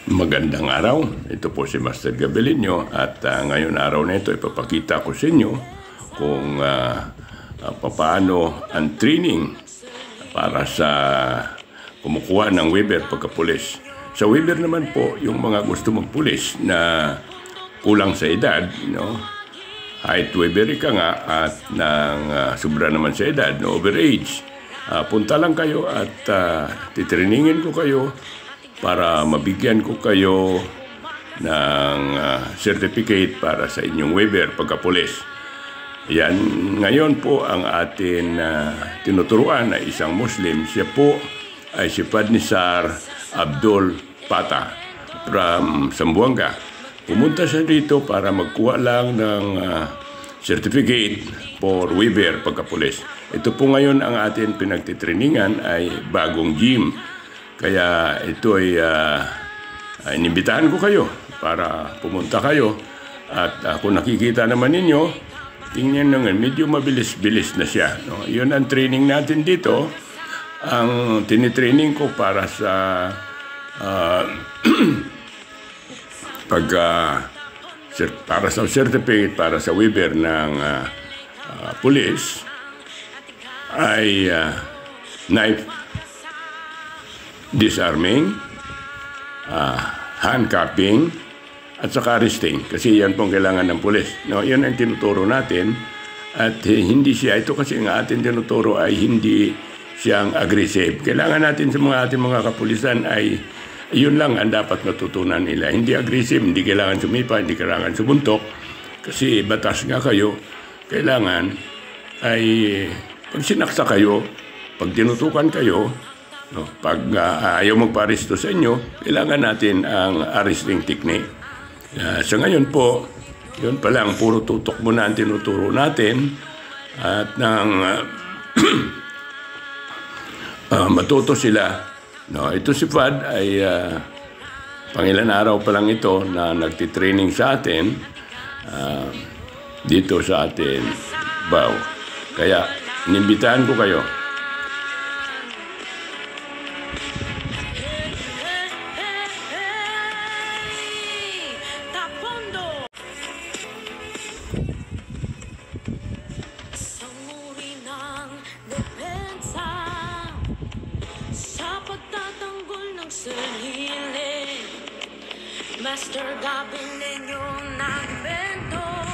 Magandang araw. Ito po si Master Gabelino at ngayon araw na ito ipapakita ko sa inyo kung paano ang training para sa kumukuha ng waiver pagkapulis. Sa waiver naman po, yung mga gusto magpulis na kulang sa edad, no? Height waiver ka nga at ng sobra naman sa edad, no? Overage. Punta lang kayo at titreningin ko kayo para mabigyan ko kayo ng certificate para sa inyong waiver pagkapulis. Yan, ngayon po ang atin tinuturuan na isang Muslim. Siya po ay si Padnisar Abdul Pata from Zamboanga. Pumunta siya dito para magkuha lang ng certificate for waiver pagkapulis. Ito po ngayon ang atin pinagtitrainingan ay bagong gym. Kaya ito ay inimbitahan ko kayo para pumunta kayo. At kung nakikita naman ninyo, tingnan naman, medyo mabilis-bilis na siya. No? Yun ang training natin dito. Ang tinitraining ko para sa para sa certificate, para sa waiver ng police ay knife disarming, handcuffing, at saka arresting. Kasi yan pong kailangan ng pulis. No, yan ang tinuturo natin. At hindi siya, ito kasi ang ating tinuturo ay hindi siyang aggressive. Kailangan natin sa mga ating mga kapulisan ay yun lang ang dapat matutunan nila. Hindi aggressive, hindi kailangan sumipa, hindi kailangan sumuntok. Kasi batas nga kayo, kailangan ay pag sinaksa kayo, pag tinutukan kayo, no, pag ayaw magpa-aresto sa inyo, kailangan natin ang arresting technique. Sa ngayon po, yun pa lang, puro tutok muna ang tinuturo natin. At nang matuto sila, no, ito si Fad ay pangilan araw pa lang ito na nagtitraining sa atin dito sa atin Bao. Kaya, inimbitahan ko kayo. Master Gabelino nag-invento